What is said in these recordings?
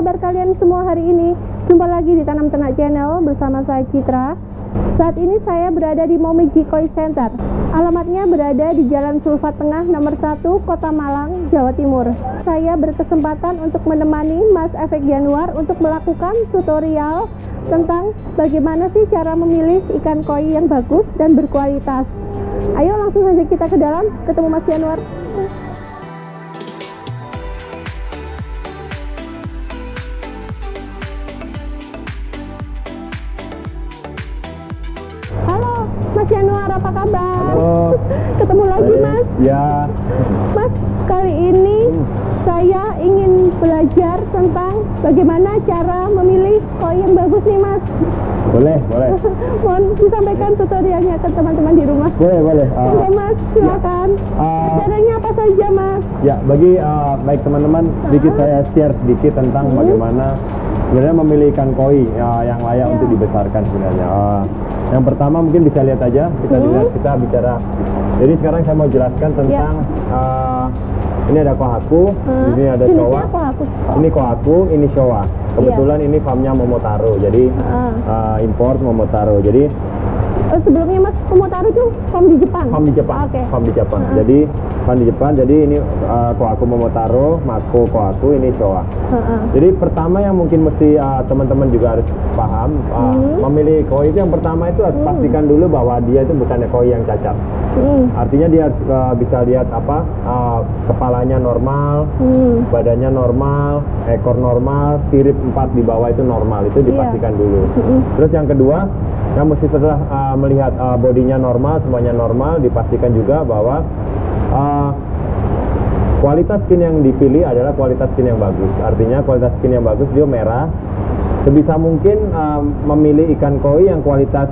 kabar kalian semua hari ini? Jumpa lagi di Tanam Ternak Channel bersama saya Citra. Saat ini saya berada di Momiji Koi Center. Alamatnya berada di Jalan Sulfat Tengah nomor 1, Kota Malang, Jawa Timur. Saya berkesempatan untuk menemani Mas Efek Januar untuk melakukan tutorial tentang bagaimana sih cara memilih ikan koi yang bagus dan berkualitas. Ayo langsung saja kita ke dalam, ketemu Mas Januar. Halo Mas Januar, apa kabar? Halo. Ketemu lagi Mas. Ya. Mas, kali ini saya ingin belajar tentang bagaimana cara memilih koi yang bagus nih Mas. Boleh. Mohon disampaikan tutorialnya ke teman-teman di rumah. Boleh. Oke Mas, silakan. Caranya apa saja Mas? Ya, bagi baik teman-teman, sedikit saya share sedikit tentang bagaimana sebenarnya memilih ikan koi yang layak untuk dibesarkan sebenarnya. Yang pertama mungkin bisa lihat aja, kita bicara. Jadi sekarang saya mau jelaskan tentang ini ada kohaku, di sini ada showa. Ini kohaku, ini showa. Kebetulan ini farmnya Momotaro, jadi import Momotaro. Jadi sebelumnya Mas, Momotaro itu farm di Jepang? Farm di Jepang. Okay. Farm di Jepang. Jadi farm di Jepang. Jadi ini kohaku Momotaro, mako kohaku, ini showa. Jadi pertama yang mungkin mesti teman-teman juga harus paham, memilih koi itu yang pertama itu harus pastikan dulu bahwa dia itu bukan koi yang cacat. Artinya dia harus bisa lihat kepalanya normal, badannya normal, ekor normal, sirip 4 di bawah itu normal, itu dipastikan dulu. Terus yang kedua, yang mesti setelah melihat bodinya normal, semuanya normal, dipastikan juga bahwa kualitas skin yang dipilih adalah kualitas skin yang bagus. Artinya kualitas skin yang bagus dia merah. Sebisa mungkin memilih ikan koi yang kualitas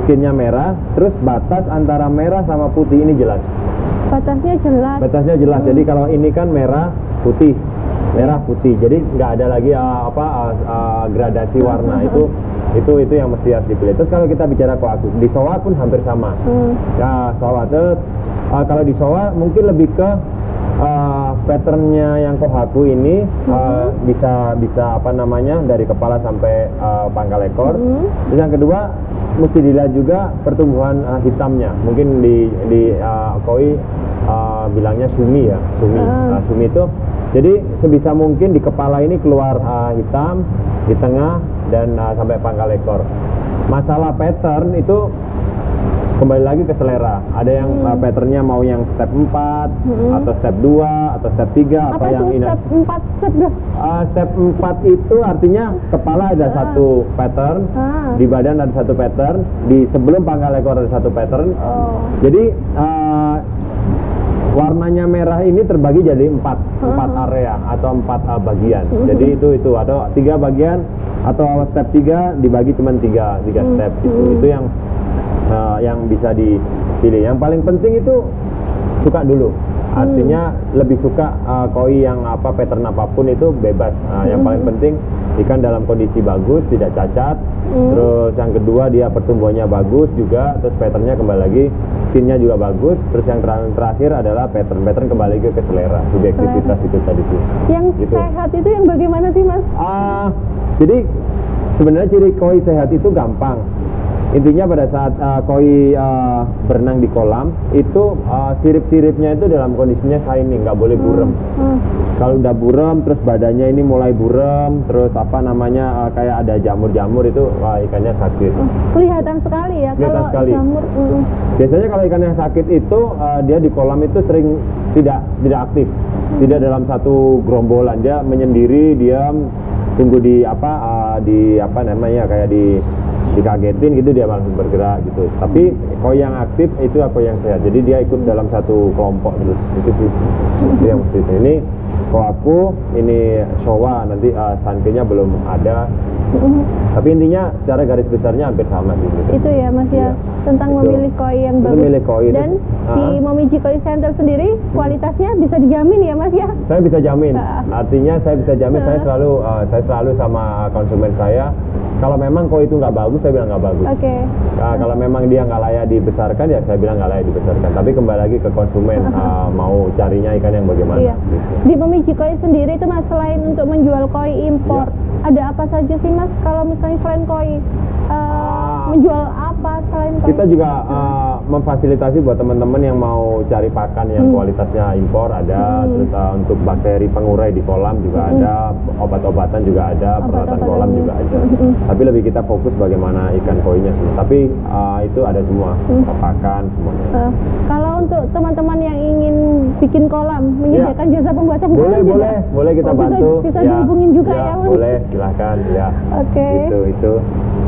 skinnya merah, terus batas antara merah sama putih ini jelas. Batasnya jelas. Jadi kalau ini kan merah putih, jadi nggak ada lagi gradasi warna. Itu yang mesti harus dipilih. Terus kalau kita bicara kohaku, di showa pun hampir sama. Ya showa terus kalau di showa mungkin lebih ke patternnya yang kohaku ini bisa dari kepala sampai pangkal ekor. Terus yang kedua mesti dilihat juga pertumbuhan hitamnya. Mungkin di koi bilangnya sumi ya, sumi itu. Jadi sebisa mungkin di kepala ini keluar hitam, di tengah dan sampai pangkal ekor. Masalah pattern itu kembali lagi ke selera. Ada yang patternnya mau yang step 4 atau step 2 atau step 3 apa yang ini. Step 4, step 2? Step 4 itu artinya kepala ada satu pattern, di badan ada satu pattern, di sebelum pangkal ekor ada satu pattern. Jadi warnanya merah ini terbagi jadi 4 area atau 4 bagian. Jadi itu atau 3 bagian atau step 3 dibagi cuma 3 step gitu. Itu yang bisa dipilih. Yang paling penting itu suka dulu. Artinya lebih suka koi yang pattern apapun itu bebas. Yang paling penting ikan dalam kondisi bagus, tidak cacat. Terus yang kedua dia pertumbuhannya bagus juga. Terus patternnya kembali lagi, skinnya juga bagus. Terus yang terakhir adalah pattern kembali lagi ke selera, subjektivitas itu tadi sih. Yang sehat itu yang bagaimana sih Mas? Jadi sebenarnya ciri koi sehat itu gampang. Intinya pada saat koi berenang di kolam itu sirip-siripnya itu dalam kondisinya shining, nggak boleh buram. Kalau udah buram, terus badannya ini mulai buram, terus kayak ada jamur-jamur itu ikannya sakit. Kelihatan sekali ya. Kelihatan kalau sekali. Jamur. Biasanya kalau ikan yang sakit itu dia di kolam itu sering tidak aktif, tidak dalam satu gerombolan, dia menyendiri, diam, tunggu kayak dikagetin gitu, dia langsung bergerak gitu. Tapi koi yang aktif itu koi yang sehat, jadi dia ikut dalam satu kelompok terus. Itu sih yang mesti. Ini kohaku, ini showa, nanti sanke-nya belum ada. Tapi intinya secara garis besarnya hampir sama sih gitu. Itu ya Mas ya, tentang memilih koi yang bagus. Memilih koi. Dan di Momiji Koi Center sendiri kualitasnya bisa dijamin ya Mas ya? Saya bisa jamin. Artinya saya bisa jamin, saya selalu sama konsumen saya Kalau memang koi itu nggak bagus, saya bilang nggak bagus. Oke. Nah, kalau memang dia nggak layak dibesarkan, ya saya bilang nggak layak dibesarkan. Tapi kembali lagi ke konsumen, mau carinya ikan yang bagaimana. Iya. Gitu. Di Momiji Koi sendiri itu Mas, selain untuk menjual koi impor, ada apa saja sih Mas kalau misalnya selain koi? Menjual apa selain koi? Kita juga memfasilitasi buat teman-teman yang mau cari pakan yang kualitasnya impor ada, terus untuk bakteri pengurai di kolam juga ada, obat-obatan juga ada, peralatan kolam juga ada. Tapi lebih kita fokus bagaimana ikan koinya sih. Tapi itu ada semua, pakan semuanya. Kalau untuk teman-teman yang ingin bikin kolam, menyediakan jasa pembuatan kolam, boleh kita bantu. Bisa dihubungin juga ya, Mas? Boleh, silahkan ya. Oke. Itu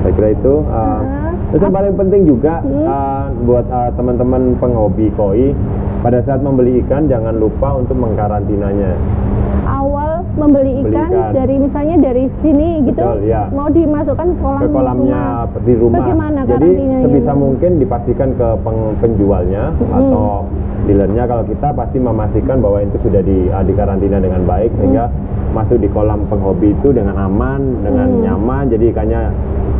saya kira itu. Terus yang paling penting juga buat teman-teman penghobi koi, pada saat membeli ikan jangan lupa untuk mengkarantinanya. Awal membeli ikan dari misalnya dari sini gitu, ya. Mau dimasukkan ke kolamnya di rumah. Bagaimana jadi sebisa mungkin dipastikan ke penjualnya atau dealernya. Kalau kita pasti memastikan bahwa itu sudah dikarantina dengan baik sehingga masuk di kolam penghobi itu dengan aman, dengan nyaman, jadi ikannya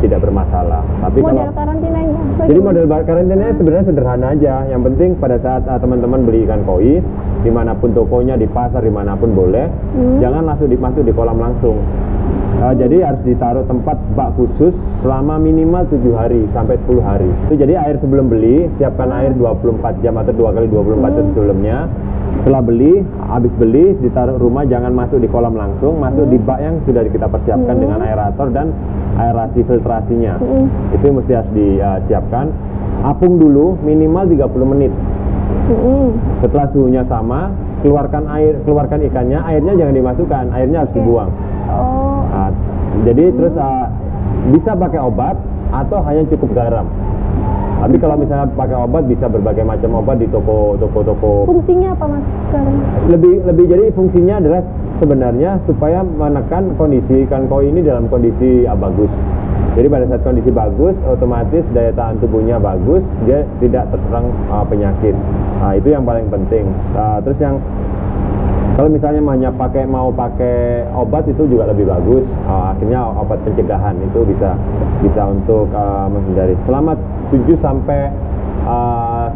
tidak bermasalah. Tapi model karantinanya bagaimana? Jadi model karantinanya sebenarnya sederhana aja. Yang penting pada saat teman-teman beli ikan koi, dimanapun tokonya, di pasar, dimanapun boleh, jangan langsung masuk di kolam langsung. Jadi harus ditaruh tempat bak khusus selama minimal 7 hari sampai 10 hari. Itu jadi air sebelum beli, siapkan air 24 jam atau 2 kali 24 jam sebelumnya. Setelah beli, habis beli, ditaruh rumah, jangan masuk di kolam langsung, masuk di bak yang sudah kita persiapkan dengan aerator dan aerasi filtrasinya. Itu yang mesti harus disiapkan. Apung dulu minimal 30 menit. Setelah suhunya sama, keluarkan ikannya, airnya jangan dimasukkan, airnya harus dibuang. Jadi terus bisa pakai obat atau hanya cukup garam. Tapi kalau misalnya pakai obat, bisa berbagai macam obat di toko. Fungsinya apa Mas sekarang? Lebih jadi fungsinya adalah sebenarnya supaya menekan kondisi ikan koi ini dalam kondisi bagus. Jadi pada saat kondisi bagus, otomatis daya tahan tubuhnya bagus, dia tidak terserang penyakit. Itu yang paling penting. Terus yang kalau misalnya mau pakai obat itu juga lebih bagus. Akhirnya obat pencegahan itu bisa untuk menghindari. Selama 7 sampai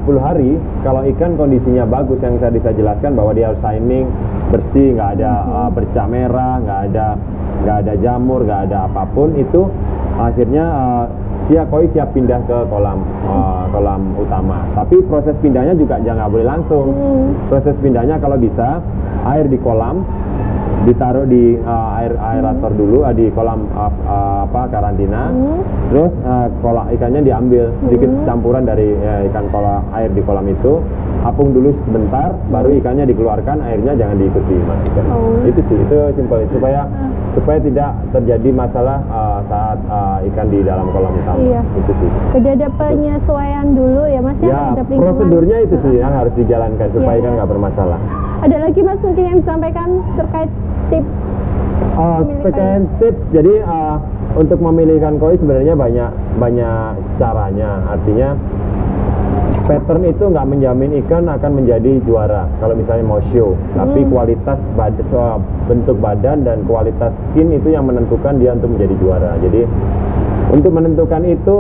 10 hari, kalau ikan kondisinya bagus, yang saya bisa jelaskan bahwa dia harus shining, bersih, nggak ada bercak merah, nggak ada jamur, nggak ada apapun, itu akhirnya koi siap pindah ke kolam utama. Tapi proses pindahnya juga jangan boleh langsung. Proses pindahnya kalau bisa air di kolam ditaruh di aerator dulu di kolam karantina. Terus ikannya diambil sedikit campuran dari ikan air di kolam itu, apung dulu sebentar, baru ikannya dikeluarkan, airnya jangan diikuti masukkan. Itu sih, itu simpel supaya tidak terjadi masalah saat ikan di dalam kolam utama. Itu sih. Jadi ada penyesuaian dulu ya Mas ya. Prosedurnya itu sih yang harus dijalankan supaya ikan nggak bermasalah. Ada lagi Mas mungkin yang disampaikan terkait tips? Terkait tips, jadi untuk memilih ikan koi sebenarnya banyak caranya. Artinya pattern itu nggak menjamin ikan akan menjadi juara kalau misalnya mau show, tapi kualitas bentuk badan dan kualitas skin itu yang menentukan dia untuk menjadi juara. Jadi untuk menentukan itu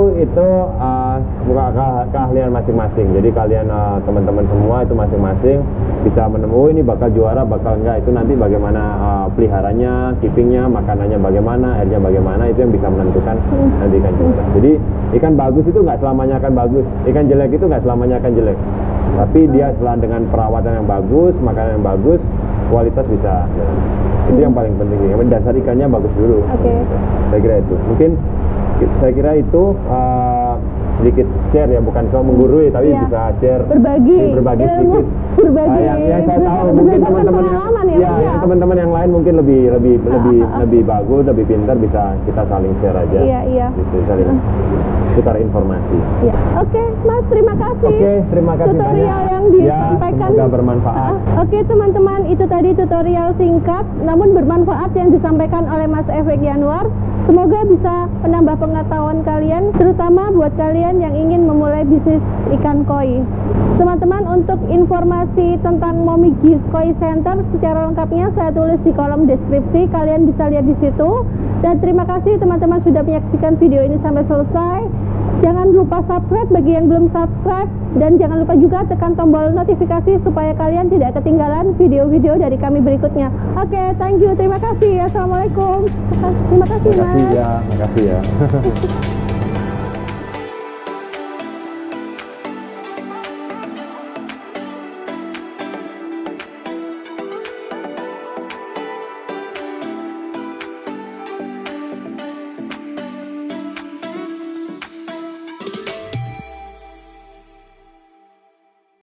keahlian masing-masing. Jadi kalian teman-teman semua itu masing-masing bisa menemukan ini bakal juara, bakal enggak, itu nanti bagaimana peliharanya, keepingnya, makanannya bagaimana, airnya bagaimana, itu yang bisa menentukan nanti ikan juara. Jadi ikan bagus itu nggak selamanya akan bagus, ikan jelek itu nggak selamanya akan jelek. Tapi dia setelah dengan perawatan yang bagus, makanan yang bagus, kualitas bisa. Itu yang paling penting. Dasar ikannya bagus dulu. Saya kira itu. Mungkin saya kira itu sedikit share ya, bukan soal menggurui, tapi bisa share, berbagi sedikit. Yang saya tahu mungkin teman-teman yang lain mungkin lebih bagus, lebih pintar, bisa kita saling share aja. Gitu, saling tukar informasi. Oke, Mas, terima kasih. Terima kasih tutorial banyak. yang disampaikan. Semoga bermanfaat. Oke, teman-teman, itu tadi tutorial singkat namun bermanfaat yang disampaikan oleh Mas Efek Yanuar. Semoga bisa menambah pengetahuan kalian, terutama buat kalian yang ingin memulai bisnis ikan koi. Teman-teman, untuk informasi tentang Momiji Koi Center secara lengkapnya saya tulis di kolom deskripsi, kalian bisa lihat di situ. Dan terima kasih teman-teman sudah menyaksikan video ini sampai selesai. Jangan lupa subscribe bagi yang belum subscribe, dan jangan lupa juga tekan tombol notifikasi supaya kalian tidak ketinggalan video-video dari kami berikutnya. Oke, thank you, terima kasih. Assalamualaikum. Terima kasih, Mas. Terima kasih ya.